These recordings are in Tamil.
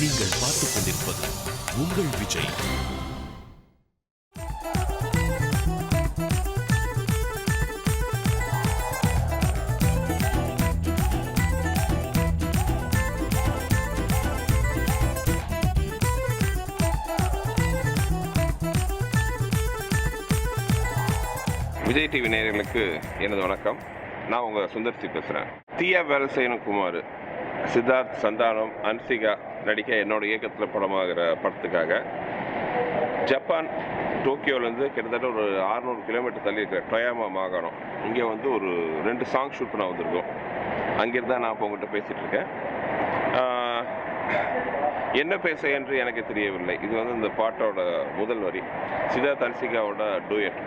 நீங்கள் பார்த்துக் கொண்டிருப்பது உங்கள் விஜய். விஜய் டிவி நேயர்களுக்கு எனது வணக்கம். நான் உங்கள் சுந்தர்சி பேசுகிறேன். தீயா வேலை செய்யணும் குமார், சித்தார்த், சந்தானம், அன்சிகா நடிக்க என்னோட இயக்கத்தில் படமாகிற படத்துக்காக ஜப்பான் டோக்கியோலேருந்து கிட்டத்தட்ட ஒரு 600 கிலோமீட்டர் தள்ளி இருக்கிற டொயாமா மாகாணம், இங்கே வந்து ஒரு 2 சாங் ஷூட் பண்ண வந்திருக்கோம். அங்கிருந்து தான் நான் இப்போ உங்கள்கிட்ட பேசிகிட்டு இருக்கேன். என்ன பேச என்று எனக்கு தெரியவில்லை. இது வந்து இந்த பாட்டோட முதல் வரி, சித்தார்த் அன்சிகாவோட டூயட்.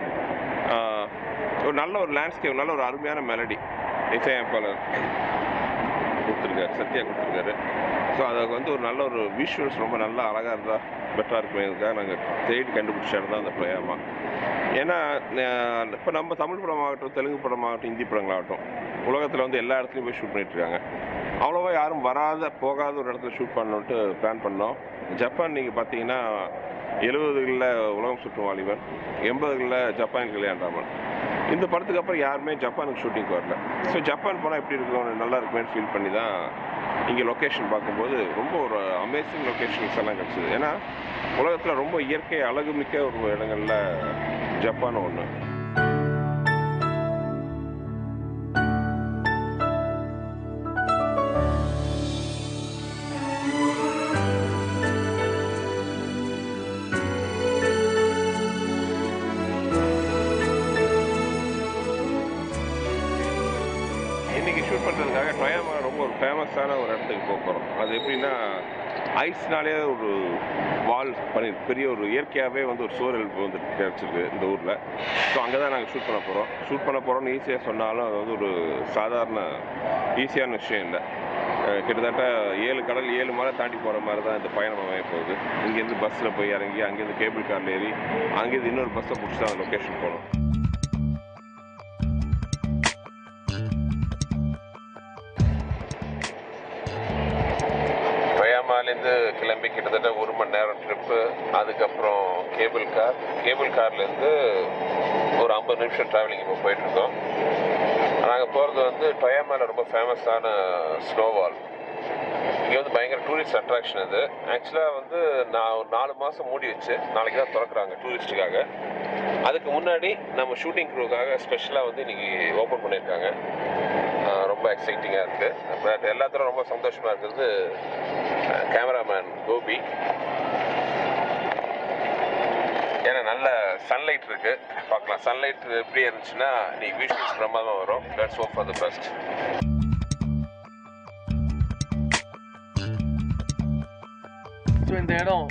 ஒரு நல்ல ஒரு லேண்ட்ஸ்கேப், நல்ல ஒரு அருமையான மெலடி இசையமைப்பாளர் கொடுத்துருக்காரு, சத்யா கொடுத்துருக்காரு. ஸோ அதுக்கு வந்து ஒரு நல்ல ஒரு விஷுவல்ஸ் ரொம்ப நல்லா அழகாக இருந்தால் பெட்டராக இருக்குமேதுக்காக நாங்கள் தேடி கண்டுபிடிச்ச இடம் தான் அந்த டொயாமா. ஏன்னா இப்போ நம்ம தமிழ் படமாகட்டும், தெலுங்கு படமாகட்டும், ஹிந்தி படங்களாகட்டும், உலகத்தில் வந்து எல்லா இடத்துலையும் போய் ஷூட் பண்ணிட்டுருக்காங்க. அவ்வளோவா யாரும் போகாத ஒரு இடத்துல ஷூட் பண்ணணுன்ட்டு பிளான் பண்ணோம். ஜப்பான் நீங்கள் பார்த்தீங்கன்னா 70களில் உலகம் சுற்றும் வாலிபன், 80களில் ஜப்பான் கல்யாண்டாமன். இந்த படத்துக்கு அப்புறம் யாருமே ஜப்பானுக்கு ஷூட்டிங் வரல. ஸோ ஜப்பான் போனால் எப்படி இருக்கும், நல்லா இருக்குமேன்னு ஃபீல் பண்ணி தான் இங்கே லொக்கேஷன் பார்க்கும்போது ரொம்ப ஒரு அமேசிங் லொக்கேஷன்ஸ் எல்லாம் கிடச்சிது. ஏன்னா உலகத்தில் ரொம்ப இயற்கை அழகுமிக்க ஒரு இடங்களில் ஜப்பான் ஒன்று. இன்றைக்கி ஷூட் பண்ணுறதுக்காக டொயாமா ரொம்ப ஒரு ஃபேமஸான ஒரு இடத்துக்கு போக போகிறோம். அது எப்படின்னா, ஐஸ்னாலே ஒரு வால் பண்ணி பெரிய ஒரு இயற்கையாகவே வந்து ஒரு சோறு எழுப்பு வந்து கிடச்சிருக்கு இந்த ஊரில். ஸோ அங்கே தான் நாங்கள் ஷூட் பண்ண போகிறோம்னு ஈஸியாக சொன்னாலும் அது வந்து ஒரு சாதாரண ஈஸியான விஷயம் இல்லை. கிட்டத்தட்ட 7 கடல் 7 மலை தாண்டி போகிற மாதிரி தான் இந்த பயணம் அமைய போகுது. இங்கேருந்து பஸ்ஸில் போய் இறங்கி, அங்கேருந்து கேபிள் காரில் ஏறி, அங்கேருந்து இன்னொரு பஸ்ஸை பிடிச்சி தான் அந்த லொக்கேஷன் போகணும். டொயாமாலேருந்து கிளம்பி கிட்டத்தட்ட 1 மணி நேரம் ட்ரிப்பு. அதுக்கப்புறம் கேபிள் கார்லேருந்து ஒரு 50 நிமிஷம் ட்ராவலிங் இப்போ போயிட்டுருக்கோம். நாங்கள் போகிறது வந்து டொயாமாவில் ரொம்ப ஃபேமஸான ஸ்னோவால். இங்கே வந்து பயங்கர டூரிஸ்ட் அட்ராக்ஷன் இது. ஆக்சுவலாக வந்து நான் ஒரு 4 மாதம் மூடி வச்சு நாளைக்கு தான் திறக்கிறாங்க டூரிஸ்ட்டுக்காக. அதுக்கு முன்னாடி நம்ம ஷூட்டிங் க்ரூக்காக ஸ்பெஷலாக வந்து இன்றைக்கி ஓப்பன் பண்ணியிருக்காங்க. ரொம்ப எக்ஸைட்டிங்காக இருக்குது. பட் எல்லாத்திலும் ரொம்ப சந்தோஷமாக இருக்கிறது கேமராமேன் கோபி. ஏன்னா நல்ல சன்லைட் இருக்குது, பார்க்கலாம். சன்லைட் எப்படி இருந்துச்சுன்னா இன்றைக்கி விஷுவல்ஸ் பிரமாதமாக வரும். Let's hope for the best. So இந்த இடம்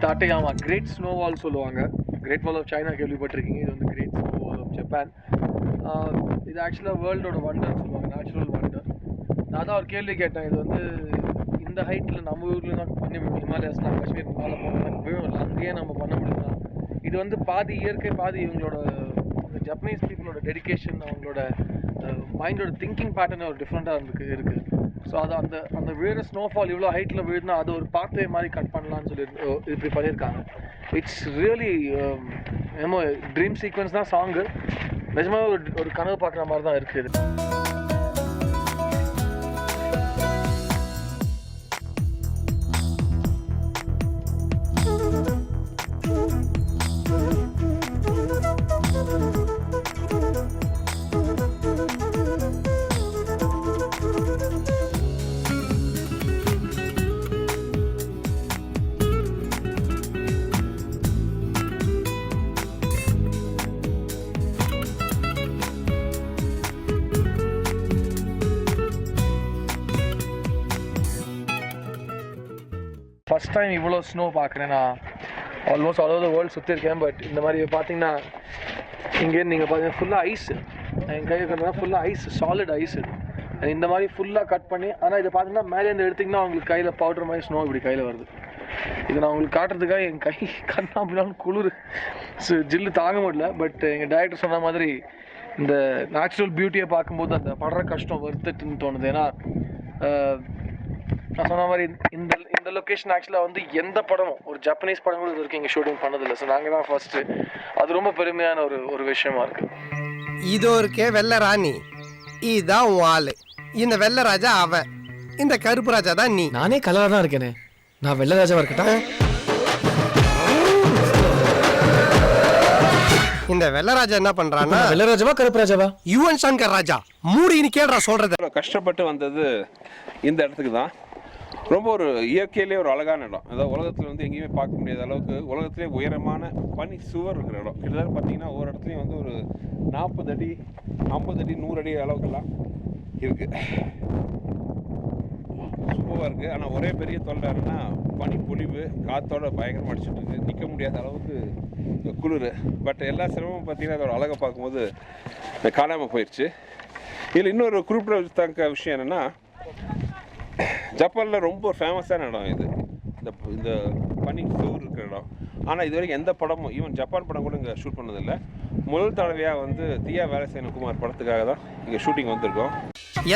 டாட்டேயாமா கிரேட் ஸ்னோ வால் சொல்லுவாங்க. கிரேட் வால் ஆஃப் சைனா கேள்விப்பட்டிருக்கீங்க. இது வந்து great snow wall of Japan. இது ஆக்சுவலாக வேர்ல்டோட வண்டர் சொல்லுவாங்க, நேச்சுரல் வண்டர். நான் தான் ஒரு கேள்வி கேட்டேன், இது வந்து இந்த ஹைட்டில் நம்ம ஊரில் தான் பண்ணி ஹிமாலயாஸ்லாம் காஷ்மீர் மேலே போனால் விழும், அங்கேயே நம்ம பண்ண முடியுமா? இது வந்து பாதி இயற்கை, பாதி இவங்களோட ஜப்பனீஸ் பீப்புளோட டெடிக்கேஷன், அவங்களோட மைண்டோட திங்கிங் பேட்டர்ன் ஒரு டிஃப்ரெண்ட்டாக இருக்குது. ஸோ அது அந்த விழுற ஸ்னோஃபால் இவ்வளோ ஹைட்டில் விழுதுனா அது ஒரு பாத்வே மாதிரி கட் பண்ணலான்னு சொல்லி இப்படி பண்ணியிருக்காங்க. இட்ஸ் ரியலி என்னமோ ட்ரீம் சீக்வன்ஸ் தான் சாங்கு. நிஜமாக ஒரு கனவு பார்க்குற மாதிரி தான் இருக்குது. ஃபஸ்ட் டைம் இவ்வளோ ஸ்னோ பார்க்குறேன். நான் almost all over the world சுற்றிருக்கேன். பட் இந்த மாதிரி பார்த்தீங்கன்னா இங்கேருந்து நீங்கள் பார்த்தீங்கன்னா ஃபுல்லாக ஐஸ். என் கையில் பார்த்தீங்கன்னா ஃபுல்லாக ஐஸ், சாலிட் ஐஸ். இந்த மாதிரி ஃபுல்லாக கட் பண்ணி, ஆனால் இதை பார்த்தீங்கன்னா மேலேருந்து எடுத்திங்கன்னா அவங்களுக்கு கையில் பவுடர் மாதிரி ஸ்னோ இப்படி கையில் வருது. இதை நான் உங்களுக்கு காட்டுறதுக்காக என் கை கண்ணா அப்படின்னாலும் குளிர் ஜில்லு தாங்க முடியல. பட் எங்கள் டைரக்டர் சொன்ன மாதிரி இந்த நேச்சுரல் பியூட்டியை பார்க்கும்போது அந்த படுற கஷ்டம் வருத்துட்டுன்னு தோணுது. ஏன்னா நான் சொன்ன மாதிரி இந்த இந்த லொக்கேஷன் ஆக்சுவலாக வந்து எந்த படமும் ஒரு ஜப்பனீஸ் படம் கூட இது வரைக்கும் இங்கே ஷூட்டிங் பண்ணதில்லை. ஸோ நாங்கள் தான் ஃபர்ஸ்ட்டு. அது ரொம்ப பெருமையான ஒரு விஷயமா இருக்கு. இதோ இருக்கே வெள்ளை ராணி, இதுதான் உன் ஆளு. இந்த வெள்ளை ராஜா அவன், இந்த கருப்பு ராஜா தான் நீ. நானே கலராக தான் இருக்கேனே, நான் வெள்ளை ராஜாவா இருக்கட்டா? இந்த வெள்ளை ராஜா என்ன பண்றான்னா, வெள்ளை ராஜாவா கருப்பு ராஜாவா? யுவன் சங்கர் ராஜா மூடின்னு கேடுறா சொல்றது. கஷ்டப்பட்டு வந்தது இந்த இடத்துக்கு தான். ரொம்ப ஒரு இயற்கையிலே ஒரு அழகான இடம். அதாவது உலகத்தில் வந்து எங்கேயுமே பார்க்க முடியாத அளவுக்கு உலகத்திலே உயரமான பனி சுவர் இருக்கிற இடம். கிட்டத்தட்ட பார்த்தீங்கன்னா ஒவ்வொரு இடத்துலையும் வந்து ஒரு 40 அடி 50 அடி 100 அடி அளவுக்கெல்லாம் இருக்குது. சூப்பராக இருக்குது. ஆனால் ஒரே பெரிய தொல்லைன்னா பனி பொழிவு காற்றோட பயங்கரமாக அடிச்சுட்டு இருக்குது. நிற்க முடியாத அளவுக்கு குளிர். பட் எல்லா சிரமமும் பார்த்தீங்கன்னா அதோட அழகை பார்க்கும்போது காணாமல் போயிடுச்சு. இதில் இன்னொரு குறிப்பிடத்தக்க விஷயம் என்னென்னா, ஜப்பானில் ரொம்ப ஃபேமஸான இடம் இது, இந்த பனி சுவர் இருக்கிற இடம். ஆனால் இது வரைக்கும் எந்த படமும், ஈவன் ஜப்பான் படம் கூட இங்கே ஷூட் பண்ணதில்லை. முதல் தடவையாக வந்து தியா வேலசேன குமார் படத்துக்காக தான் இங்கே ஷூட்டிங் வந்திருக்கோம்.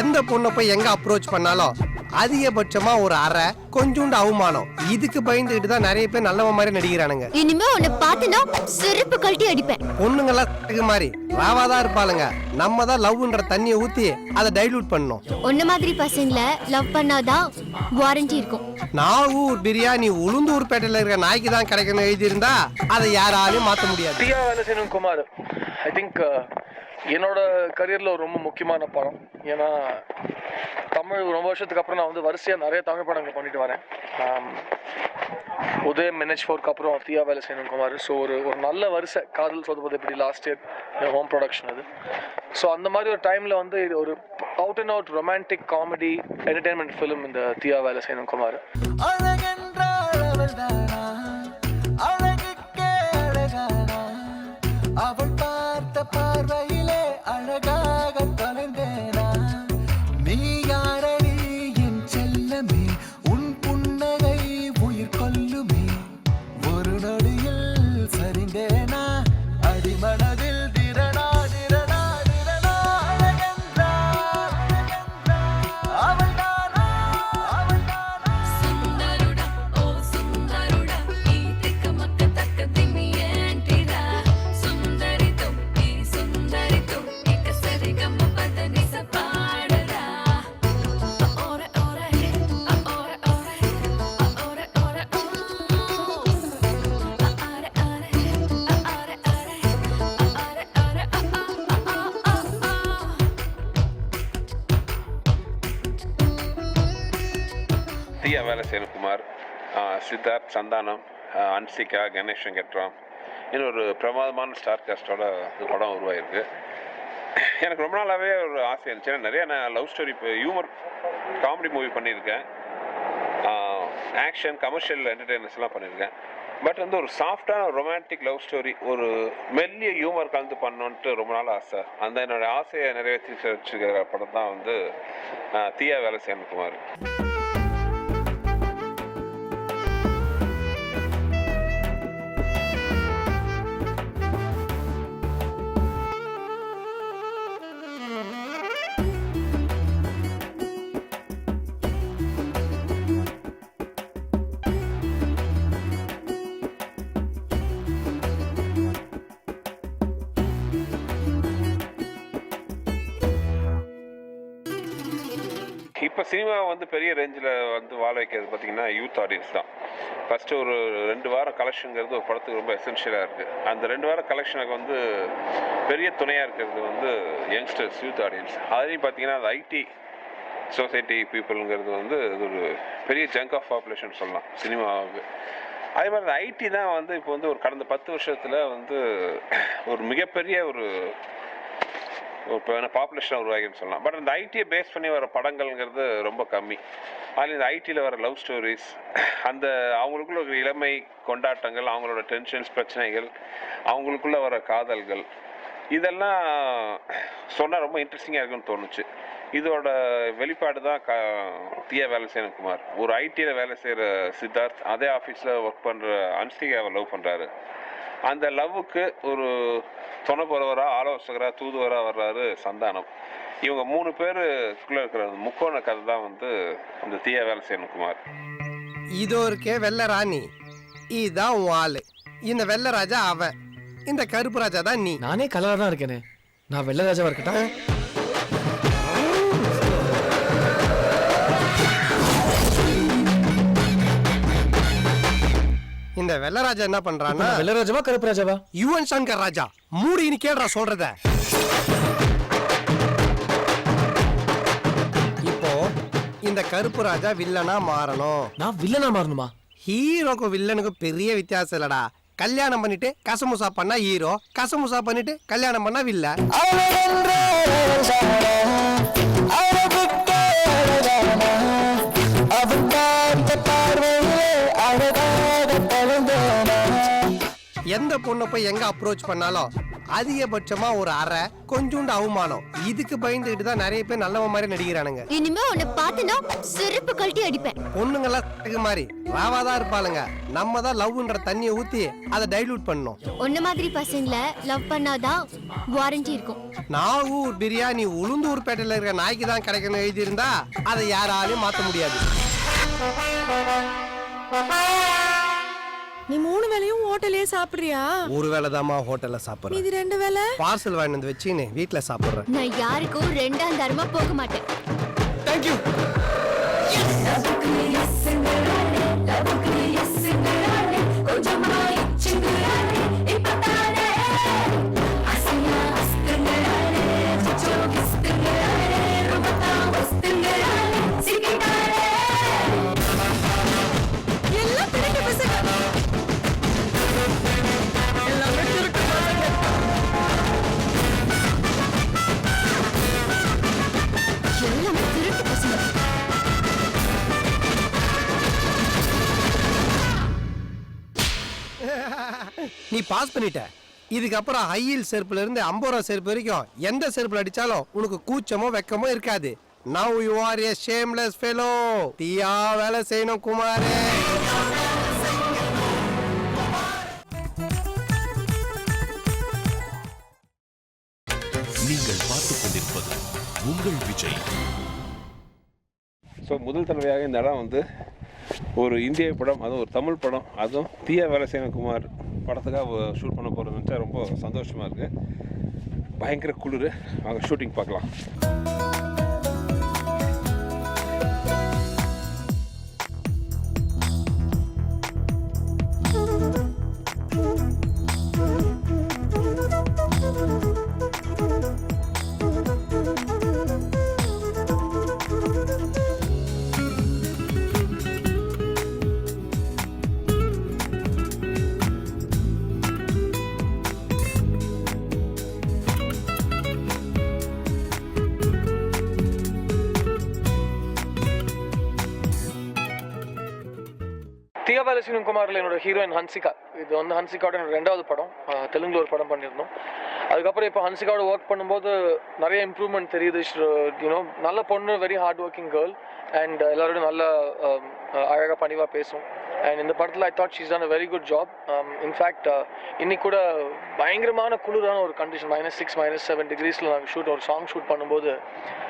எந்த பொண்ணை போய் எங்க அப்ரோச் பண்ணாலும் அதிகபட்சமா ஒரு அரை கொஞ்சோண்டு அவமானம். இதுக்கு பயந்துகிட்டு தான் நிறைய பேர் நல்லவன் மாதிரி நடிக்கிறானுங்க. இனிமே உன்னை பார்த்தனா செருப்பு கழட்டி அடிப்பேன். பொண்ணுங்கெல்லாம் மாதிரி ராவாதான் இருப்பாளுங்க. நம்ம தான் லவ்ன்ற தண்ணியை ஊத்தி அதை டைலூட் பண்ணணும். உன்ன மாதிரி பசங்களை லவ் பண்ணாதான் வாரண்டி இருக்கும். நாகூர் பிரியாணி உளுந்தூர்பேட்டையில இருக்கிற நாய்க்கு தான் கிடைக்கணும் எழுதியிருந்தா அதை யாராலையும் மாற்ற முடியாது. தியா வேலசேன குமார் ஐ திங்க் என்னோட கரியரில் ஒரு ரொம்ப முக்கியமான படம். ஏன்னா தமிழ் ரொம்ப வருஷத்துக்கு அப்புறம் நான் வந்து வரிசையாக நிறைய தமிழ் படங்கள் பண்ணிட்டு வரேன். உதயம் NH4க்கு அப்புறம் தியா வேலசேன குமார். ஸோ ஒரு நல்ல வரிசை காதல் சொதப்பது எப்படி லாஸ்ட் இயர் ஹோம் ப்ரொடக்ஷன் அது. ஸோ அந்த மாதிரி ஒரு டைமில் வந்து இது ஒரு out and out romantic comedy entertainment film இந்த தியா வேலசேன குமார். பார்வையிலே அழகாக தொலைந்தேனா, நீ யாரடி என் செல்லமே, உன் புன்னகை உயிர் கொல்லுமே, ஒரு நொடியில் சரிந்தேனா, அடிமனதில் திரணா திரணா திரணா, அழகென்றா அவள்தானா அவள்தானா. சுந்தருடா ஓ சுந்தருடா ఈ తిక్కమక్క తక్క తిమి ఏంటిరా సుందరితో ఈ సుందరితో ఇక సరిగమ్మ పదని సపాడరా ఓరే ఓరే ఓరే ఓరే ఓరే ఓరే ఆరే ఆరే ఆరే ఆరే தியா வேலசேன குமார், சித்தார்த், சந்தானம், அன்சிகா, கணேஷ் வெங்கட்ராம், இன்னொரு பிரமாதமான ஸ்டார் காஸ்டோட இந்த படம் உருவாயிருக்கு. எனக்கு ரொம்ப நாளாகவே ஒரு ஆசை இருந்துச்சு. ஏன்னா நிறைய நான் லவ் ஸ்டோரி, இப்போ ஹியூமர் காமெடி மூவி பண்ணியிருக்கேன், ஆக்ஷன் கமர்ஷியல் என்டர்டெயினர்ஸ்லாம் பண்ணியிருக்கேன். பட் வந்து ஒரு சாஃப்டான ஒரு ரொமான்டிக் லவ் ஸ்டோரி, ஒரு மெல்லிய ஹியூமர் கலந்து பண்ணணுன்ட்டு ரொம்ப நாள் ஆசை. அந்த என்னோடய ஆசையை நிறைவேற்றி வச்சுக்கிற படம் தான் வந்து தியா வேலசேன குமார். இப்போ சினிமா வந்து பெரிய ரேஞ்சில் வந்து வாழ வைக்கிறது பார்த்திங்கன்னா யூத் ஆடியன்ஸ் தான். ஃபஸ்ட்டு ஒரு 2 வாரம் கலெக்ஷனுங்கிறது ஒரு படத்துக்கு ரொம்ப எசென்ஷியலாக இருக்குது. அந்த 2 வார கலெக்ஷனுக்கு வந்து பெரிய துணையாக இருக்கிறது வந்து யங்ஸ்டர்ஸ், யூத் ஆடியன்ஸ். அதுலேயும் பார்த்திங்கன்னா அந்த ஐடி சொசைட்டி பீப்புளுங்கிறது வந்து இது ஒரு பெரிய ஜங்க் ஆஃப் பாப்புலேஷன் சொல்லலாம் சினிமாவுக்கு. அதே மாதிரி அந்த ஐடி தான் வந்து இப்போ வந்து ஒரு கடந்த 10 வருஷத்தில் வந்து ஒரு மிகப்பெரிய ஒரு இப்போ பாப்புலேஷனாக உருவாகின்னு சொல்லலாம். பட் அந்த ஐடியை பேஸ் பண்ணி வர படங்கள்ங்கிறது ரொம்ப கம்மி. அதில் இந்த ஐடியில் வர லவ் ஸ்டோரிஸ், அந்த அவங்களுக்குள்ள ஒரு இளமை கொண்டாட்டங்கள், அவங்களோட டென்ஷன்ஸ், பிரச்சனைகள், அவங்களுக்குள்ள வர காதல்கள், இதெல்லாம் சொன்னால் ரொம்ப இன்ட்ரெஸ்டிங்காக இருக்குன்னு தோணுச்சு. இதோட வெளிப்பாடு தான் தியா வேலசேன குமார். ஒரு ஐடியில் வேலை செய்கிற சித்தார்த் அதே ஆஃபீஸில் ஒர்க் பண்ணுற அன்சிகாவை லவ் பண்ணுறாரு. அந்த லவ்வுக்கு ஒரு துணை போகிறவராக, ஆலோசகராக, தூதுவராக வர்றாரு சந்தானம். இவங்க 3 பேருக்குள்ள இருக்கிற அந்த முக்கோண கதை தான் வந்து இந்த தீயா வேலை செய்யணும் குமார். இதோ இருக்கே வெள்ளை ராணி, இதுதான் உன் ஆளு. இந்த வெள்ளை ராஜா அவன், இந்த கருப்பு ராஜா தான் நீ. நானே கலரா தான் இருக்கேனே. நான் வெள்ளை ராஜாவா இருக்கட்டா? இந்த வெள்ளை ராஜா என்ன பண்றான்னா, வெள்ளை ராஜாவா கருப்பு ராஜாவா? யுவன் சங்கர் ராஜா மூடின்னு கேடுறா சொல்றத. இப்போ இந்த கருப்பு ராஜா வில்லனா மாறணும். நான் வில்லனா மாறணுமா? ஹீரோக்கும் வில்லனுக்கும் பெரிய வித்தியாசம் இல்லடா. கல்யாணம் பண்ணிட்டு கசமுசா பண்ணா ஹீரோ, கசமுசா பண்ணிட்டு கல்யாணம் பண்ணா வில்ல. எந்த பொண்ணை போய் எங்க அப்ரோச் பண்ணாலும் அதிகபட்சமா ஒரு அரை கொஞ்சோண்டு அவமானம். இதுக்கு பயந்துகிட்டு தான் நிறைய பேர் நல்லவ மாதிரி நடிக்கிறானுங்க. இனிமே உன்னை பார்த்தனா செருப்பு கழட்டி அடிப்பேன். பொண்ணுங்கெல்லாம் மாதிரி ராவாதான் இருப்பாளுங்க. நம்ம தான் லவ்ன்ற தண்ணியை ஊத்தி அதை டைலூட் பண்ணணும். உன்ன மாதிரி பசங்களை லவ் பண்ணாதான் வாரண்டி இருக்கும். நாகூர் பிரியாணி உளுந்தூர் பேட்டையில இருக்கிற நாய்க்கு தான் கிடைக்கணும் எழுதி இருந்தா அதை யாராலையும் மாத்த முடியாது. நீ 3 வேளையும் ஹோட்டலே சாப்பிடுறியா? ஒரு வேளை தாமா ஹோட்டல்ல சாப்பிடுறேன். இது 2 வேளை பார்சல் வாங்கி வந்து வச்சுன்னு வீட்டுல சாப்பிடுறேன். நான் யாருக்கும் ரெண்டாம் தரமா போக மாட்டேன். தேங்க்யூ. எல்லாம் திருட்டு பசங்க. எல்லாமே திருட்டு பசங்க. எல்லாம் திருட்டு பசங்க. நீ பாஸ் பண்ணிட்ட. இதுக்கப்புறம் ஹையில் செருப்புல இருந்து 50 ரூபா செருப்பு வரைக்கும் எந்த செருப்புல அடிச்சாலும் உனக்கு கூச்சமோ வெக்கமோ இருக்காது. Now you are a shameless fellow. தீயா வேலை செய்யணும் குமாரே. நீங்கள் பார்த்துக் கொண்டிருப்பது உங்கள் விஜய். ஸோ முதல் தடவையாக இந்த இடம் வந்து ஒரு இந்திய படம், அதுவும் ஒரு தமிழ் படம், அதுவும் தீயா வேலை செய்யணும் குமார் படத்துக்காக ஷூட் பண்ண போகிறது நினச்சா ரொம்ப சந்தோஷமாக இருக்குது. பயங்கர குளிர். வாங்க ஷூட்டிங் பார்க்கலாம். தியா பாலசிங்கம் குமாரில் என்னோட ஹீரோயின் ஹன்சிகா. இது வந்து ஹன்சிகாவோட என்னோட 2வது படம். தெலுங்குல ஒரு படம் பண்ணியிருந்தோம். அதுக்கப்புறம் இப்போ ஹன்சிகாவோட ஒர்க் பண்ணும்போது நிறைய இம்ப்ரூவ்மெண்ட் தெரியுது. யூனோ நல்ல பொண்ணு, very hard working girl and எல்லாரோடும் நல்ல அழகாக பணிவாக பேசும். அண்ட் இந்த படத்தில் I thought she's done a very good job. In fact இன்னைக்கு கூட பயங்கரமான குளிரான ஒரு கண்டிஷன், -6 -7 டிகிரிஸில் நாங்கள் ஒரு சாங் ஷூட் பண்ணும்போது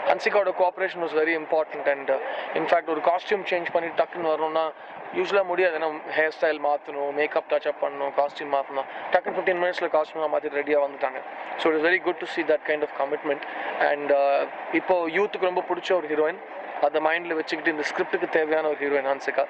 ஹன்சிகாவோட cooperation was very important. And in fact ஒரு காஸ்டியூம் சேஞ்ச் பண்ணி டக்குன்னு வரணும்னா யூஸ்வலாக முடியாது. ஏன்னா ஹேர் ஸ்டைல் மாற்றணும், மேக்கப் டச்சப் பண்ணணும், காஸ்டியூம் மாற்றணும். டக்குன்னு 15 மினிட்ஸில் காஸ்டியூம்லாம் மாற்றிட்டு ரெடியாக வந்துட்டாங்க. So it is very good to see that kind of commitment. And இப்போ யூத்துக்கு ரொம்ப பிடிச்ச ஒரு ஹீரோயின், அதை மைண்டில் வச்சுக்கிட்டு இந்த ஸ்கிரிப்டுக்கு தேவையான ஒரு heroine Hansika.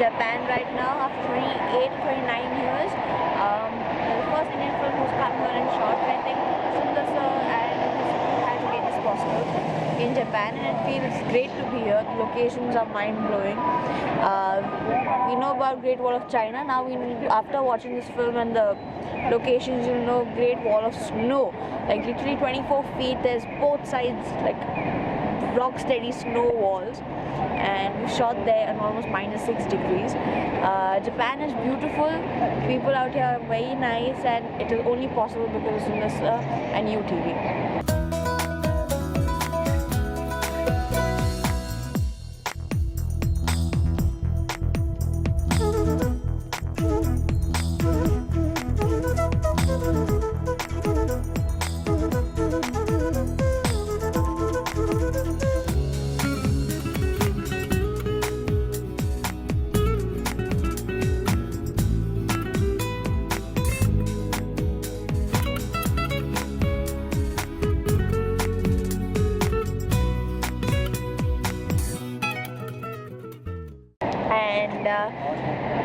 Japan right now after 28-29 years. The first Indian film who's come here and shot. I think Sundar sir and his crew had made this possible in Japan, and it feels great to be here. The locations are mind-blowing. We know about Great Wall of China. Now after watching this film and the locations, you know, Great Wall of Snow. Like literally 24 feet. There's both sides like rock steady snow walls, and we shot there at almost -6 degrees. Japan is beautiful. People out here are very nice, and it is only possible because of Sundar sir and UTV.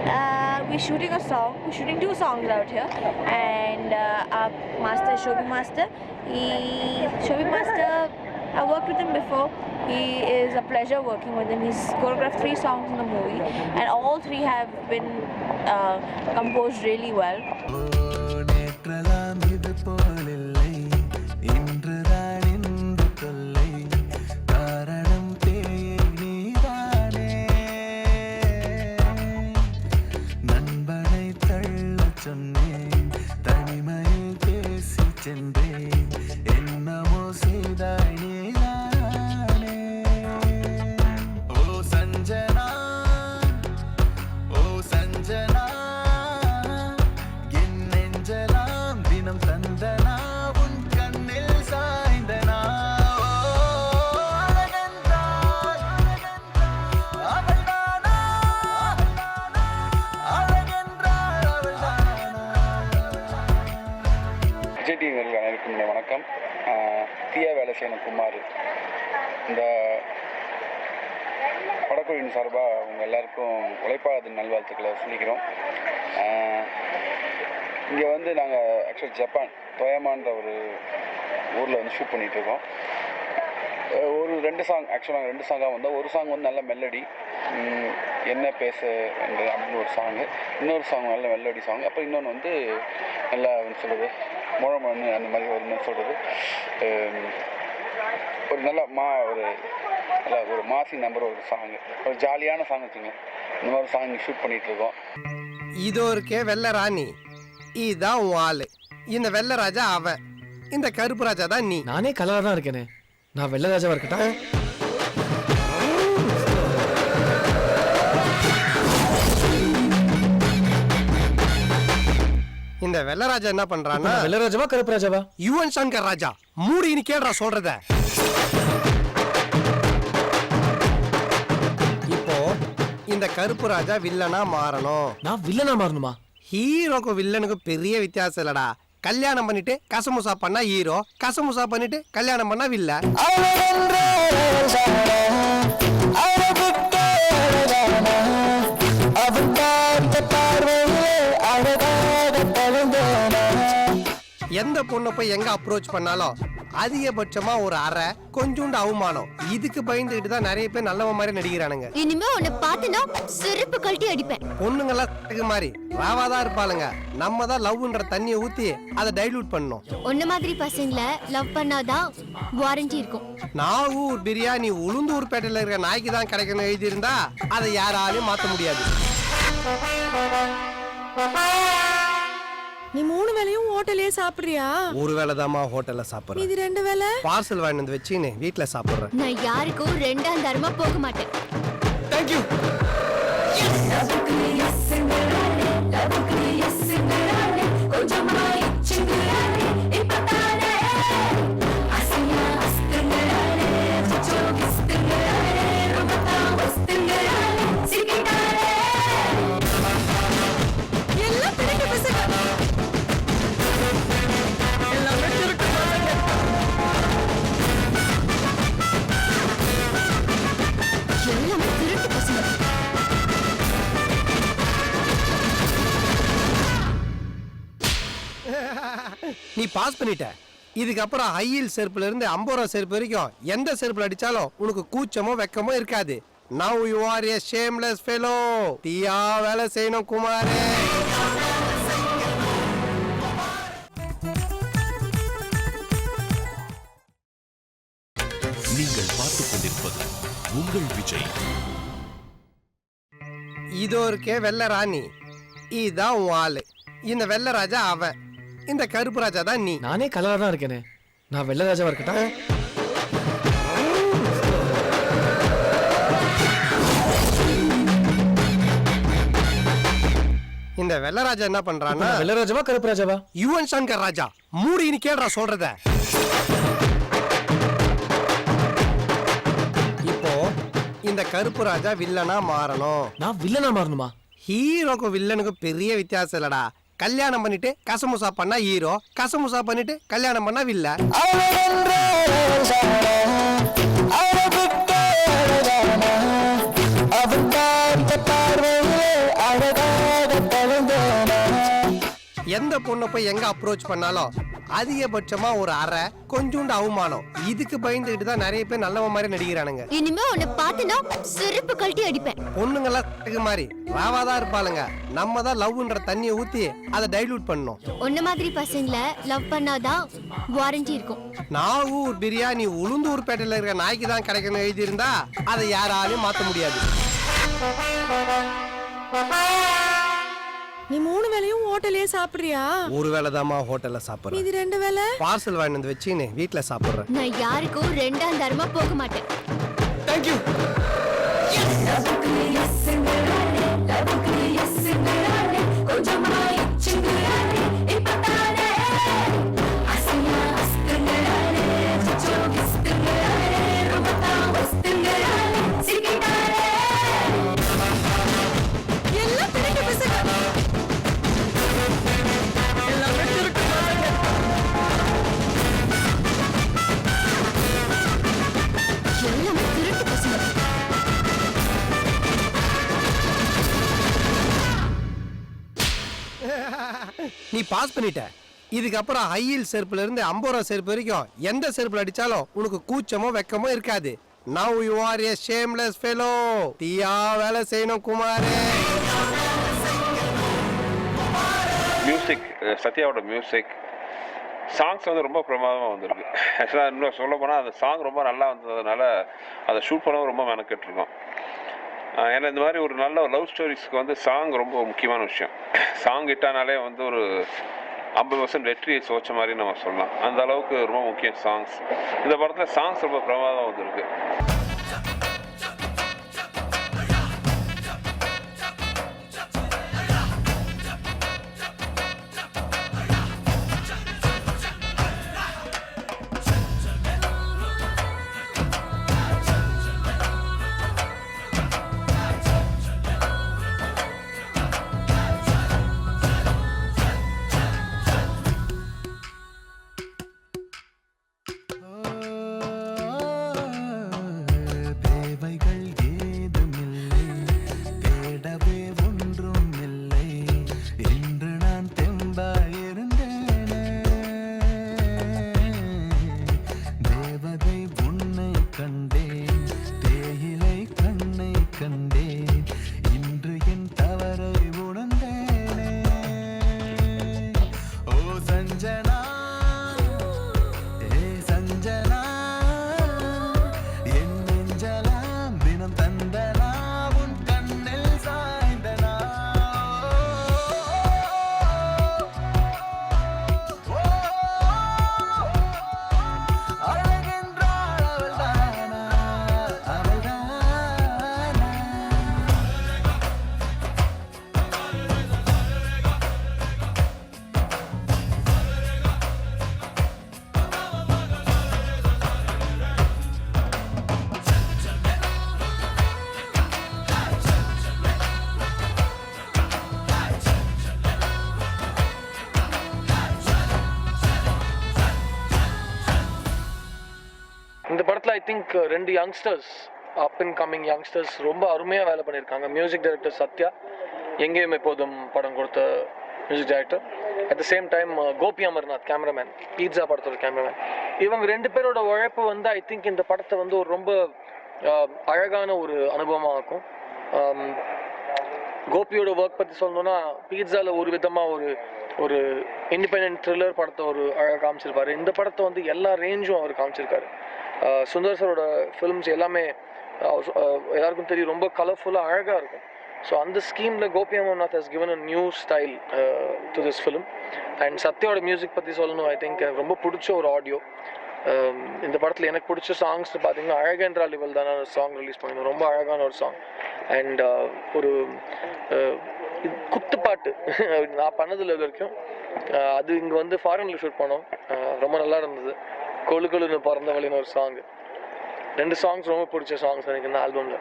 we're shooting a song. We're shooting 2 songs out here, and our master, Shobhi Master. Shobhi Master, I worked with him before. He is a pleasure working with him. He's choreographed 3 songs in the movie, and all 3 have been composed really well. நேற்றலாம் இது போலில்லை இன்றுதான் இன்று தொல்லை காரணம் பேயை நீதானே நண்பனை தள்ளச் சொன்னேன் தனிமையில் பேசி சென்றேன் என்னமோ செய்தாய் நீதானே ஓ சஞ்சனா ஓ சஞ்சனா என் நெஞ்சலாம் தினம் தந்தனா உன் கண்ணில் சாய்ந்தனா ஓ அழகென்றால் அவள்தானா அழகென்றால் அவள்தானா. விஜய் டிவி அனைவருக்கும் வணக்கம். தீயா வேலை செய்யணும் குமார். இந்த படக்குழுவின் சார்பாக அவங்க எல்லாருக்கும் உழைப்பாளர் தின நல்வாழ்த்துக்களை சொல்லிக்கிறோம். இங்கே வந்து நாங்கள் ஆக்சுவலி ஜப்பான் தொயமான்ற ஒரு ஊரில் வந்து ஷூட் பண்ணிகிட்ருக்கோம். ஒரு 2 சாங் ஆக்சுவலாக 2 சாங்காக வந்தால் ஒரு சாங் வந்து நல்ல மெலடி, என்ன பேச அப்படின்னு ஒரு சாங்கு, இன்னொரு சாங் நல்ல மெலடி சாங், அப்புறம் இன்னொன்று வந்து நல்லா சொல்கிறது முழமண்ணு அந்த மாதிரி ஒரு என்ன சொல்கிறது ஒரு நல்ல ஒரு மாசி நம்பர் ஒரு சாங்கு, ஒரு ஜாலியான சாங் வச்சுங்களேன். இந்த மாதிரி சாங் ஷூட் பண்ணிகிட்ருக்கோம். இதோ இருக்கே வெள்ளை ராணி, இதுதான் உன் ஆளு. இந்த வெள்ளை ராஜா அவன், இந்த கருப்பு ராஜா தான் நீ. நானே கலராக தான் இருக்கேனே. நான் வெள்ளை ராஜாவா இருக்கட்டா? இந்த வெள்ளை ராஜா என்ன பண்றான்னா, வெள்ளை ராஜாவா கருப்பு ராஜாவா? யுவன் சங்கர் ராஜா மூடின்னு கேடுறா சொல்றத. இப்போ இந்த கருப்பு ராஜா வில்லனா மாறணும். நான் வில்லனா மாறணுமா? ஹீரோக்கும் வில்லனுக்கும் பெரிய வித்தியாசம் இல்லடா. கல்யாணம் பண்ணிட்டு கசமுசா பண்ணா ஹீரோ, கசமுசா பண்ணிட்டு கல்யாணம் பண்ணா வில்லன். எந்த பொண்ணை போய் எங்க அப்ரோச் பண்ணாலும் அதிகபட்சமா ஒரு அரை கொஞ்சோண்டு அவமானம். இதுக்கு பயந்துட்டு தான் நிறைய பேர் நல்லவ மாதிரி நடிக்கிறானுங்க. இனிமே உன்னை பார்த்தனா செருப்பு கழட்டி அடிப்பேன். பொண்ணுங்கெல்லாம் மாதிரி ராவாதான் இருப்பாளுங்க. நம்ம தான் லவ்ன்ற தண்ணியை ஊத்தி அதை டைலூட் பண்ணணும். உன்ன மாதிரி பசங்களை லவ் பண்ணாதான் வாரண்டி இருக்கும். நாகூர் பிரியாணி உளுந்தூர் பேட்டையில இருக்க நாய்க்கு தான் கிடைக்கணும் எழுதி இருந்தா அதை யாராலையும் மாத்த முடியாது. நீ 3 வேளையும் ஹோட்டலே சாப்பிடுறியா? ஒரு வேளை தாமா ஹோட்டல்ல சாப்பிடுறேன். இது 2 வேளை பார்சல் வாங்கி வந்து வச்சுன்னு வீட்டுல சாப்பிடுறேன். நான் யாருக்கும் 2ஆம் தரமா போக மாட்டேன். தேங்க்யூ. எல்லாம் திருட்டு பசங்க. எல்லாமே திருட்டு பசங்க. எல்லாமே திருட்டு பசங்க. நீ பாஸ் பண்ணிட்ட. இதுக்கப்புறம் ஹையில் செருப்புல இருந்து அம்போரா செருப்பு வரைக்கும் எந்த செருப்புல அடிச்சாலும் உனக்கு கூச்சமோ வெக்கமோ இருக்காது. Now you are a shameless fellow. தீயா வேலை செய்யணும் குமாரே. நீங்கள் பார்த்துக் கொண்டிருப்பது உங்கள் விஜய். இதோ இருக்கே வெள்ளை ராணி, இதுதான் உன் ஆளு. இந்த வெள்ளை ராஜா அவன், இந்த கருப்பு ராஜா தான் நீ. நானே கலராக தான் இருக்கேனே. நான் வெள்ளை ராஜாவா இருக்கட்டா? இந்த வெள்ளை ராஜா என்ன பண்றான்னா, வெள்ளை ராஜாவா கருப்பு ராஜாவா? யுவன் சங்கர் ராஜா மூடின்னு கேடுறா சொல்றத. இப்போ இந்த கருப்பு ராஜா வில்லனா மாறணும். நான் வில்லனா மாறணுமா? ஹீரோக்கும் வில்லனுக்கும் பெரிய வித்தியாசம் இல்லடா. கல்யாணம் பண்ணிட்டு கசமுசா பண்ணா ஹீரோ, கசமுசா பண்ணிட்டு கல்யாணம் பண்ணா வில்லன். அவன் பார்த்த பார்வையிலே அழகா எந்த பொண்ணை போய் எங்க அப்ரோச் பண்ணாலும் அதிகபட்சமா ஒரு அரை கொஞ்சோண்டு அவமானம். இதுக்கு பயந்துகிட்டு தான் நிறைய பேர் நல்லவன் மாதிரி நடிக்கிறானுங்க. இனிமே உன்னை பார்த்தனா செருப்பு கழட்டி அடிப்பேன். பொண்ணுங்கெல்லாம் மாதிரி ராவாதான் இருப்பாளுங்க. நம்ம தான் லவ்ன்ற தண்ணியை ஊத்தி அதை டைலூட் பண்ணணும். உன்ன மாதிரி பசங்களை லவ் பண்ணாதான் வாரண்டி இருக்கும். நாகூர் பிரியாணி உளுந்தூர் பேட்டையில இருக்கிற நாய்க்கு தான் கிடைக்கணும் எழுதி இருந்தா அதை யாராலையும் மாத்த முடியாது. நீ 3 வேளையும் ஹோட்டலே சாப்பிடுறியா? ஒரு வேளை தாமா ஹோட்டல்ல சாப்பிடுறேன். இது 2 வேளை பார்சல் வாங்கி வந்து வச்சுன்னு வீட்டுல சாப்பிடுறேன். நான் யாருக்கும் ரெண்டாம் தரமா போக மாட்டேன். தேங்க்யூ. எல்லாம் திருட்டு பசங்க. எல்லாமே திருட்டு பசங்க. எல்லாமே திருட்டு பசங்க. நீ பாஸ் பண்ணிட்ட. இதுக்கப்புறம் ஹையில் செருப்புல இருந்து 50 ரூபா செருப்பு வரைக்கும் எந்த செருப்புல அடிச்சாலும் உனக்கு கூச்சமோ வெக்கமோ இருக்காது. Now you are a shameless fellow. தீயா வேலை செய்யணும் குமாரே. மியூசிக், சத்யாவோட மியூசிக் சாங்ஸ் வந்து ரொம்ப பிரமாதமாக வந்திருக்கு. ஆக்சுவலாக இன்னும் சொல்ல போனால் அந்த சாங் ரொம்ப நல்லா வந்ததுனால அதை ஷூட் பண்ணவும் ரொம்ப மெனக்கெட்டுருக்கோம். ஏன்னா இந்த மாதிரி ஒரு நல்ல லவ் ஸ்டோரிஸ்க்கு வந்து சாங் ரொம்ப முக்கியமான விஷயம். சாங் இட்டானாலே வந்து ஒரு 50% வெற்றியை சோச்ச மாதிரி நம்ம சொல்லலாம். அந்த அளவுக்கு ரொம்ப முக்கியம் சாங்ஸ். இந்த படத்தில் சாங்ஸ் ரொம்ப பிரமாதமாக வந்திருக்கு. தேவைகள் ஏதுமில்லை, தேடவே ஒன்றும் இல்லை, இன்று நான் தெம்பாயிருந்தேனே. தேவதை உன்னை கண்டேன், தேயிலை கண்ணை கண்டேன், இன்று என் தவறை உணர்ந்தேனே. ஓ சஞ்சனா, ஏ சஞ்சனா, என் நெஞ்சலாம் தினம் தந்தனா, உன் கண்ணில் சாய்ந்தனா. அழகென்றாள் அவள்தானா, அவள்தானா. இந்த படத்தில் I think 2 youngsters, up and coming youngsters ரொம்ப அருமையாக வேலை பண்ணியிருக்காங்க. மியூசிக் டைரக்டர் சத்யா, எங்கேயும் எப்போதும் படம் கொடுத்த music director. At the same time Gopi Amarnath cameraman, Pizza படத்தோட கேமராமேன். இவங்க 2 பேரோட உழைப்பு வந்து ஐ திங்க் இந்த படத்தை வந்து ஒரு ரொம்ப அழகான ஒரு அனுபவமாக இருக்கும். கோபியோட ஒர்க் பற்றி சொல்லணும்னா பீட்சாவில் ஒரு விதமாக ஒரு இண்டிபெண்டன்ட் த்ரில்லர் படத்தை ஒரு அழகாக காமிச்சிருப்பாரு. இந்த படத்தை வந்து எல்லா ரேஞ்சும் அவர் காமிச்சிருக்காரு. சுந்தர் சரோட ஃபிலிம்ஸ் எல்லாமே எல்லாருக்கும் தெரியும், ரொம்ப கலர்ஃபுல்லாக அழகாக இருக்கும். ஸோ அந்த ஸ்கீமில் Gopi Amarnath has given a new style to this film. And சத்யாவோட மியூசிக் பற்றி சொல்லணும், ஐ திங்க் எனக்கு ரொம்ப பிடிச்ச ஒரு ஆடியோ. இந்த படத்தில் எனக்கு பிடிச்ச சாங்ஸ்னு பார்த்தீங்கன்னா அழகென்றா லெவல் தானே சாங் ரிலீஸ் பண்ணியிருந்தோம். ரொம்ப அழகான ஒரு சாங். அண்ட் ஒரு குத்துப்பாட்டு நான் பண்ணதில் வரைக்கும் அது இங்கே வந்து ஃபாரினில் ஷூட் பண்ணோம். ரொம்ப நல்லா இருந்தது. கொழு கொழுன்னு பிறந்தவளின்னு ஒரு சாங். 2 சாங்ஸ் ரொம்ப பிடிச்ச சாங்ஸ் எனக்கு இந்த ஆல்பமில்.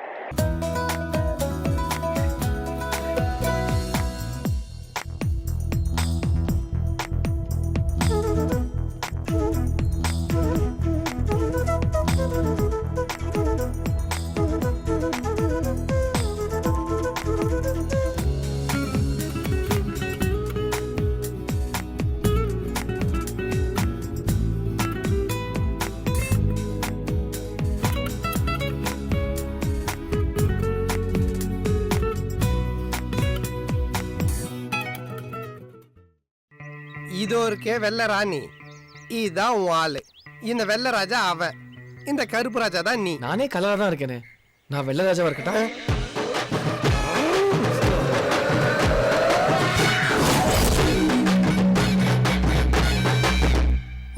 இதோ இருக்கே வெள்ளை ராணி, இதுதான் உன் ஆளு. இந்த வெள்ளை ராஜா அவன், இந்த கருப்பு ராஜா தான் நீ. நானே கலரா தான் இருக்கேனே, நான் வெள்ளை ராஜாவா இருக்கட்டா?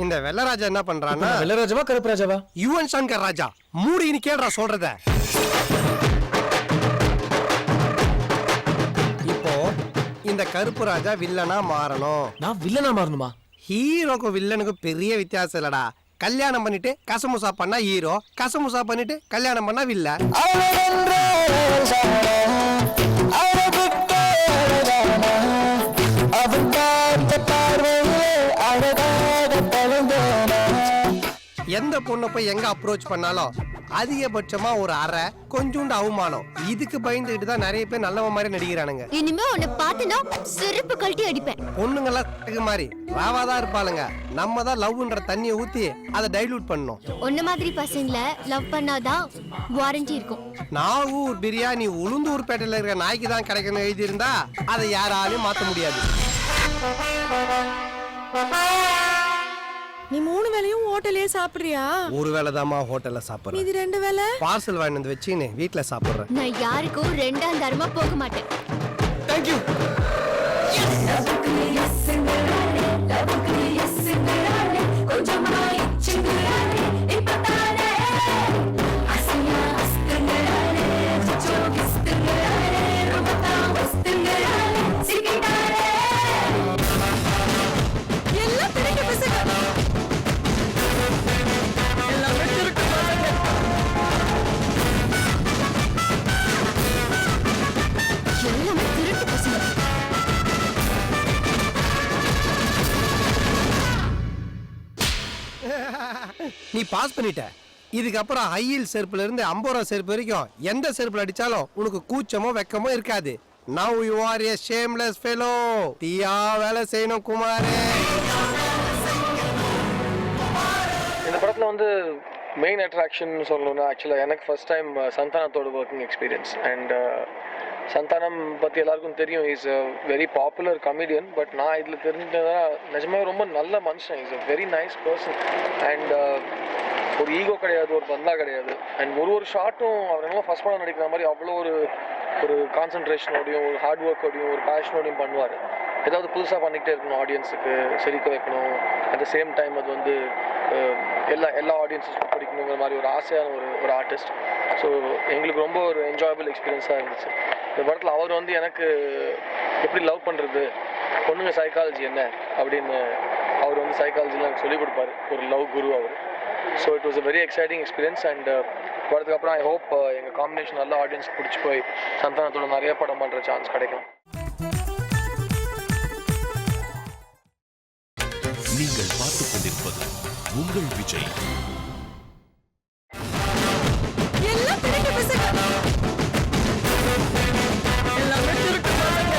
இந்த வெள்ளை ராஜா என்ன பண்றான்னா, வெள்ளை ராஜாவா கருப்பு ராஜாவா? யுவன் சங்கர் ராஜா மூடின்னு கேடுறா சொல்றத. இப்போ இந்த கருப்பு ராஜா வில்லனா மாறணும். நான் வில்லனா மாறணுமா? ஹீரோக்கும் வில்லனுக்கும் பெரிய வித்தியாசம் இல்லடா. கல்யாணம் பண்ணிட்டு கசமுசா பண்ணா ஹீரோ, கசமுசா பண்ணிட்டு கல்யாணம் பண்ணா வில்ல. எந்த பொண்ணை போய் எங்க அப்ரோச் பண்ணாலும் அதிகபட்சமா ஒரு அரை கொஞ்சோண்டு அவமானம். இதுக்கு பயந்துகிட்டு தான் நிறைய பேர் நல்லவன் மாதிரி நடிக்கிறானுங்க. இனிமே உன்னை பார்த்தனா செருப்பு கழட்டி அடிப்பேன். பொண்ணுங்கெல்லாம் மாதிரி ராவாதான் இருப்பாளுங்க. நம்ம தான் லவ்ன்ற தண்ணியை ஊத்தி அதை டைலூட் பண்ணணும். உன்ன மாதிரி பசங்கள லவ் பண்ணாதான் வாரண்டி இருக்கும். நாகூர் பிரியாணி உளுந்தூர்பேட்டையில இருக்கிற நாய்க்கு தான் கிடைக்கணும் எழுதி இருந்தா அதை யாராலையும் மாத்த முடியாது. நீ 3 வேளையும் ஹோட்டலே சாப்பிடுறியா? ஒரு வேளை தாமா ஹோட்டல்ல சாப்பிடுறேன். இது 2 வேளை பார்சல் வாங்கி வந்து வச்சுன்னு வீட்டுல சாப்பிடுறேன். நான் யாருக்கும் ரெண்டாம் தரமா போக மாட்டேன். Thank you. எல்லாம் திருட்டு பசங்க. எல்லாமே திருட்டு பசங்க. எல்லாமே திருட்டு பசங்க. நீ பாஸ் பண்ணிட்ட. இதுக்கப்புறம் ஹை ஹீல் செருப்புல இருந்து 50 ரூபா செருப்பு வரைக்கும் எந்த செருப்புல அடிச்சாலும் உனக்கு கூச்சமோ வெக்கமோ இருக்காது. Now you are a shameless fellow. தீயா வேலை செய்யணும் குமாரே. இந்த படத்தில் வந்து மெயின் அட்ராக்ஷன் சொல்லணும்னா ஆக்சுவலாக எனக்கு ஃபர்ஸ்ட் டைம் சந்தானத்தோட ஒர்க்கிங் எக்ஸ்பீரியன்ஸ். அண்ட் சந்தானம் பற்றி எல்லாருக்கும் தெரியும், is a very popular comedian. But நான் இதில் தெரிஞ்சுட்டதா நிஜமாவே ரொம்ப நல்ல மனுஷன். Is a very nice person. And ஒரு ஈகோ கிடையாது, ஒரு பந்தா கிடையாது. அண்ட் ஒரு ஷார்ட்டும் அவர் என்னமோ ஃபர்ஸ்ட் படம் நடிக்கிற மாதிரி அவ்வளோ ஒரு கான்சன்ட்ரேஷனோடையும் ஒரு ஹார்ட் ஒர்க்கோடையும் ஒரு பேஷனோடையும் பண்ணுவார். ஏதாவது புதுசாக பண்ணிக்கிட்டே இருக்கணும், ஆடியன்ஸுக்கு சிரிக்க வைக்கணும். அட் த சேம் டைம் அது வந்து எல்லா ஆடியன்ஸுக்கும் பிடிக்கணுங்கிற மாதிரி ஒரு ஆசையான ஒரு ஆர்டிஸ்ட். ஸோ எங்களுக்கு ரொம்ப ஒரு என்ஜாயபிள் எக்ஸ்பீரியன்ஸாக இருந்துச்சு. இந்த படத்தில் அவர் வந்து எனக்கு எப்படி லவ் பண்ணுறது, பொண்ணுங்க சைக்காலஜி என்ன அப்படின்னு அவர் வந்து சைக்காலஜிலாம் எனக்கு சொல்லிக் கொடுப்பாரு. ஒரு லவ் குரு அவர். So it was a very exciting experience. And படத்துக்கு அப்புறம் ஐ ஹோப் எங்கள் காம்பினேஷன் நல்ல ஆடியன்ஸ் பிடிச்சி போய் சந்தானத்தோட நிறைய படம் பண்ணுற சான்ஸ் கிடைக்கும். நீங்கள் பார்த்துக் கொண்டிருப்பது உங்கள் விஜய். எல்லாம் திருட்டு பசங்க. எல்லாமே திருட்டு பசங்க.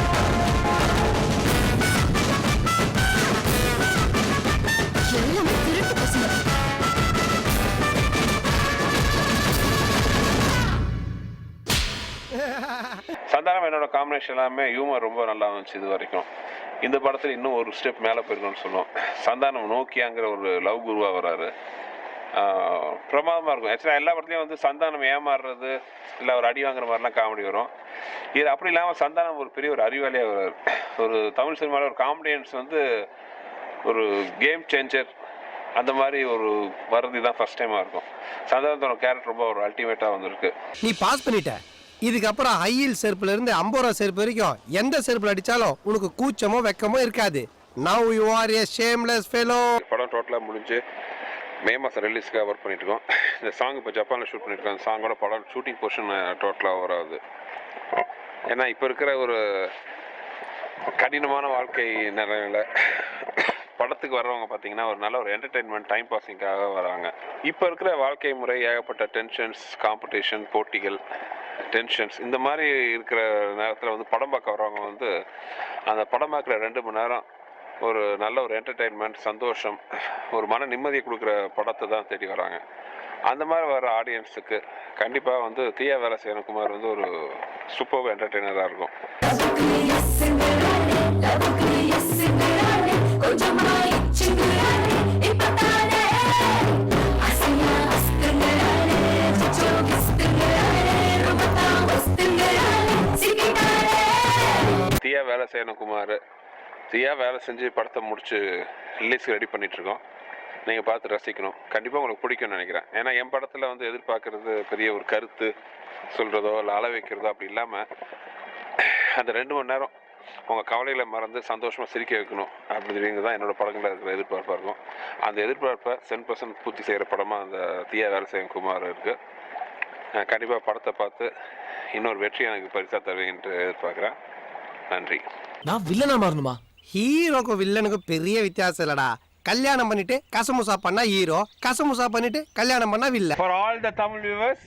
எல்லாமே திருட்டு பசங்க. சந்தானம் என்னோட காம்பினேஷன் எல்லாமே ஹியூமர் ரொம்ப நல்லா இருந்துச்சு இது வரைக்கும். இந்த படத்தில் இன்னும் ஒரு ஸ்டெப் மேலே போயிருக்கோன்னு சொல்லுவோம். சந்தானம் நோக்கியாங்கிற ஒரு லவ் குருவாக வராரு. பிரமாதமாக இருக்கும். ஆக்சுவலாக எல்லா படத்துலையும் வந்து சந்தானம் ஏமாறுறது இல்லை ஒரு அடி வாங்குற மாதிரிலாம் காமெடி வரும். இது அப்படி இல்லாமல் சந்தானம் ஒரு பெரிய ஒரு அறிவாளியாக வர்றாரு. ஒரு தமிழ் சினிமாவில் ஒரு காமெடியன்ஸ் வந்து ஒரு கேம் சேஞ்சர் அந்த மாதிரி ஒரு வர்றது தான் ஃபர்ஸ்ட் டைமாக இருக்கும். சந்தானத்தோட கேரக்டர் ரொம்ப ஒரு அல்டிமேட்டாக வந்திருக்கு. நீ பாஸ் பண்ணிட்ட. இதுக்கப்புறம் ஹை ஹீல் செருப்புல இருந்து 50 ரூபா செருப்பு வரைக்கும் எந்த செருப்புல அடிச்சாலும் உனக்கு கூச்சமோ வெக்கமோ இருக்காது. Now you are a shameless fellow. படம் டோட்டலாக முடிஞ்சு மே மாதம் ரிலீஸ்க்காக ஒர்க் பண்ணிட்டு இருக்கோம். இந்த சாங் இப்போ ஜப்பானில் ஷூட் பண்ணியிருக்கோம். அந்த சாங்கோட படம் ஷூட்டிங் போர்ஷன் டோட்டலாக வராது. ஏன்னா இப்போ இருக்கிற ஒரு கடினமான வாழ்க்கை நிலையில் படத்துக்கு வர்றவங்க பார்த்தீங்கன்னா ஒரு நல்ல ஒரு என்டர்டெயின்மெண்ட் டைம் பாஸிங்காக வராங்க. இப்போ இருக்கிற வாழ்க்கை முறை ஏகப்பட்ட டென்ஷன்ஸ், காம்படிஷன், போட்டிகள், டென்ஷன்ஸ் இந்த மாதிரி இருக்கிற நேரத்தில் வந்து படம் பார்க்க வர்றவங்க வந்து அந்த படம் பார்க்குற 2 மணி நேரம் ஒரு நல்ல ஒரு என்டர்டெயின்மெண்ட், சந்தோஷம், ஒரு மன நிம்மதியை கொடுக்குற படத்தை தான் தேடி வராங்க. அந்த மாதிரி வர ஆடியன்ஸுக்கு கண்டிப்பாக வந்து தீயா வேலை செய்யணும் குமார் வந்து ஒரு சூப்பர் என்டர்டெய்னராக இருக்கும். சேனகுமார் தியா வேலை செஞ்சு படத்தை முடிச்சு ரிலீஸ் ரெடி பண்ணிகிட்ருக்கோம். நீங்கள் பார்த்து ரசிக்கணும். கண்டிப்பாக உங்களுக்கு பிடிக்கும்னு நினைக்கிறேன். ஏன்னா என் படத்தில் வந்து எதிர்பார்க்குறது பெரிய ஒரு கருத்து சொல்கிறதோ இல்லை அள வைக்கிறதோ அப்படி இல்லாமல் அந்த 2 மணி நேரம் உங்கள் கவலைகளை மறந்து சந்தோஷமாக சிரிக்க வைக்கணும் அப்படிங்கிறது தான் என்னோடய படங்களில் இருக்கிற எதிர்பார்ப்பாக இருக்கும். அந்த எதிர்பார்ப்பை 100% பூர்த்தி செய்கிற படமாக அந்த தியா வேலை செய்யும் குமார் இருக்குது. கண்டிப்பாக படத்தை பார்த்து இன்னொரு வெற்றி எனக்கு பரிசாக தருவீங்கன்ட்டு எதிர்பார்க்குறேன். நன்றி. நான் வில்லனா மாறணுமா? ஹீரோக்கும் வில்லனுக்கும் பெரிய வித்தியாசம் இல்லடா. கல்யாணம் பண்ணிட்டு கசமுசா பண்ணா ஹீரோ, கசமுசா பண்ணிட்டு கல்யாணம் பண்ணா villain. For all the Tamil viewers,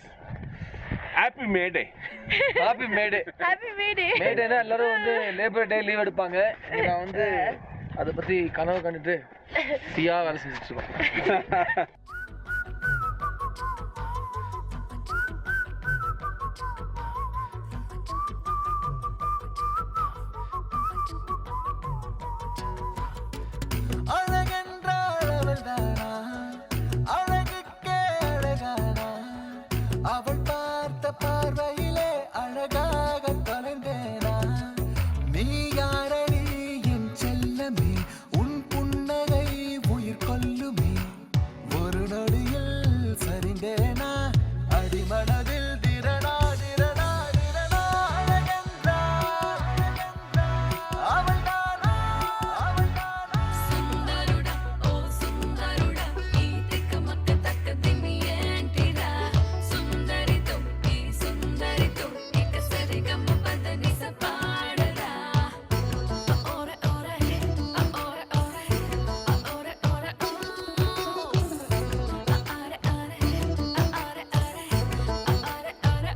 happy May Day. Happy மேடே. Happy May Day. மேடேனா எல்லாரும் வந்து லேபர் டே லீவ் எடுப்பாங்க. நான் வந்து அதை பற்றி கனவு கண்டுட்டு தியா வேலை செஞ்சுட்டு இருக்கோம். அழகென்றாள் அவள்தானா, அழகுக்கே அழகானா, அவள் பார்த்த பார்வையிலே அழகாக தொலைந்தேனா, நீ யாரடி என் செல்லமே, உன் புன்னகை உயிர் கொல்லுமே, ஒரு நொடியில் சரிந்தேனா, அடிமனதில் திரடா திரடா திரடா, அழகென்றாள் அவள்தானா, அவள்தானா. సుందరుడా ఓ సుందరుడా ఈ తికమక తక్కదిమి ఏంటిరా సుందరితో ఈ సుందరితో ఇక సరిగమ పదని సపాడరా ఓరే ఓరే ఓరే ఓరే ఓరే ఓరే ఆరే ఆరే ఆరే ఆరే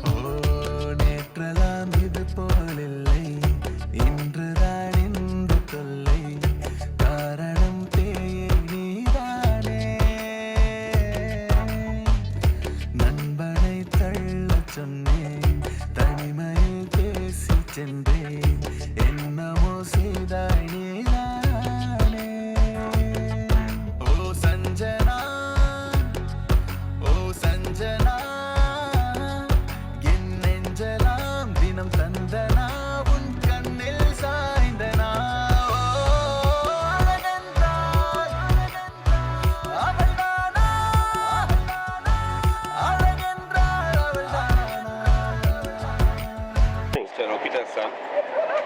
ஓ நேற்றெல்லாம் இது போலில்லை, இன்றுதான் இந்த தொல்லை, காரணம் தேயை நீதானே, நண்பனை தள்ளச் சொன்னேன், தனிமையில் பேசி சென்றேன், என்னமோ செய்தாய் நீதானே. ஓ சஞ்சனா, ஓ சஞ்சனா, என் நெஞ்சலாம் தினம் தந்தனா, உன் கண்ணில் சாய்ந்தனா, ஓ அழகென்றாள் அவள்தானா, அழகென்றாள் அவள்தானா. மிஸ்டர் ஒகிடா-san,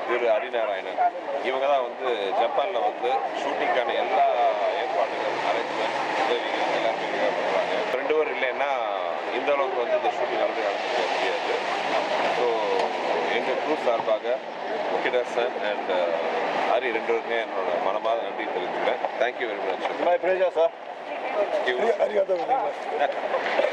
இவர் ஹரிநாராயணன். இவங்க தான் வந்து ஜப்பானில் வந்து ஷூட்டிங்கான எல்லா ஏற்பாடுகள், அரேஞ்ச்மெண்ட், உதவிகள் எல்லாமே பண்ணுறாங்க. 2 பேர் இல்லைன்னா இந்த அளவுக்கு வந்து இந்த ஷூட்டிங் நடந்துக்க முடியாது. ஸோ எங்கள் குரூப் சார்பாக ஒகிடா-san அண்ட் ஹரி 2 பேருமே என்னோட மனமாத நன்றி தெரிவித்துக்கிறேன். Thank you very much. My pleasure sir. Thank you.